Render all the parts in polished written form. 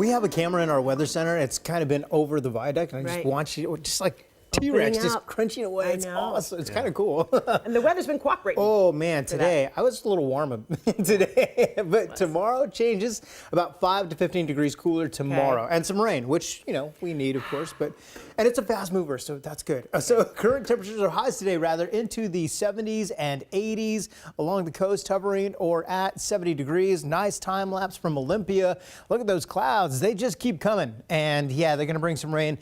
We have a camera in our weather center. It's kind of been over the viaduct, and I just want you, just like T-Rex, just crunching away. It's awesome. It's kind of cool. And the weather's been cooperating. Oh man, today I was a little warm today, but tomorrow changes. About 5 to 15 degrees cooler tomorrow, and some rain, which we need, of course. And it's a fast mover, so that's good. So current temperatures are highs today, rather into the 70s and 80s along the coast, hovering or at 70 degrees. Nice time lapse from Olympia. Look at those clouds; they just keep coming, and yeah, they're going to bring some rain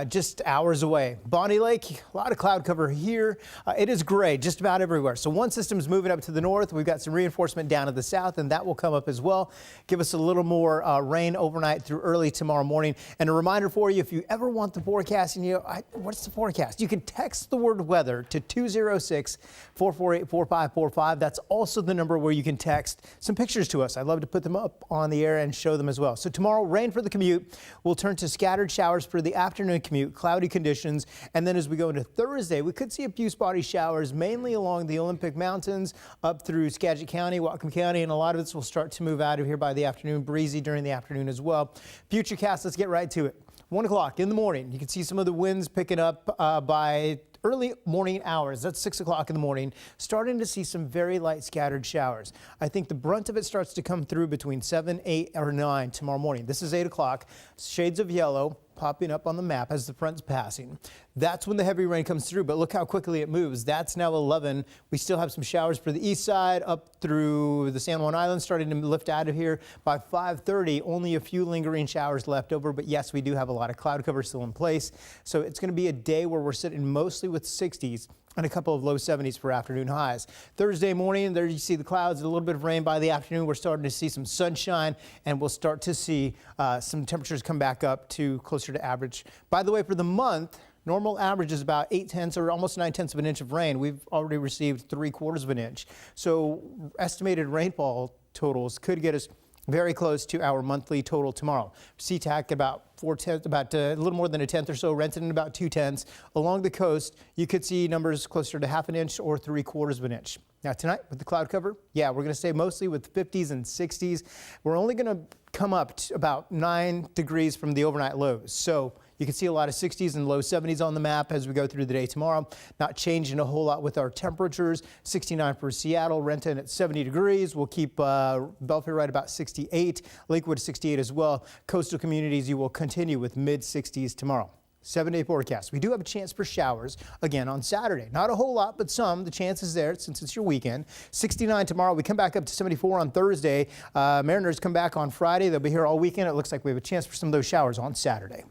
just hours away. Bonnie Lake, a lot of cloud cover here. It is gray just about everywhere. So one system's moving up to the north. We've got some reinforcement down to the south, and that will come up as well. Give us a little more rain overnight through early tomorrow morning. And a reminder for you, if you ever want the forecast and what's the forecast? You can text the word weather to 206-448-4545. That's also the number where you can text some pictures to us. I'd love to put them up on the air and show them as well. So tomorrow, rain for the commute. We'll turn to scattered showers for the afternoon commute, cloudy conditions. And then as we go into Thursday, we could see a few spotty showers, mainly along the Olympic Mountains, up through Skagit County, Whatcom County, and a lot of this will start to move out of here by the afternoon, breezy during the afternoon as well. Futurecast, let's get right to it. 1 o'clock in the morning, you can see some of the winds picking up by early morning hours. That's 6 o'clock in the morning, starting to see some very light scattered showers. I think the brunt of it starts to come through between 7, 8, or 9 tomorrow morning. This is 8 o'clock. Shades of yellow popping up on the map as the front's passing. That's when the heavy rain comes through, but look how quickly it moves. That's now 11. We still have some showers for the east side up through the San Juan Islands, starting to lift out of here by 5:30. Only a few lingering showers left over, but yes, we do have a lot of cloud cover still in place. So it's going to be a day where we're sitting mostly with 60s and a couple of low 70s for afternoon highs. Thursday morning, there you see the clouds, a little bit of rain by the afternoon. We're starting to see some sunshine, and we'll start to see some temperatures come back up to closer to average. By the way, for the month, normal average is about 8/10 or almost 9/10 of an inch of rain. We've already received 3/4 of an inch. So estimated rainfall totals could get us very close to our monthly total tomorrow. SeaTac about 4/10, about a little more than 1/10 or so. Renton about 2/10. Along the coast, you could see numbers closer to 1/2 inch or 3/4 of an inch. Now tonight with the cloud cover, yeah, we're going to stay mostly with 50s and 60s. We're only going to come up to about 9 degrees from the overnight lows. So you can see a lot of 60s and low 70s on the map as we go through the day tomorrow. Not changing a whole lot with our temperatures. 69 for Seattle, Renton at 70 degrees. We'll keep Belfair right about 68, Lakewood 68 as well. Coastal communities, you will continue with mid-60s tomorrow. 7-day forecast. We do have a chance for showers again on Saturday. Not a whole lot, but some. The chance is there since it's your weekend. 69 tomorrow. We come back up to 74 on Thursday. Mariners come back on Friday. They'll be here all weekend. It looks like we have a chance for some of those showers on Saturday.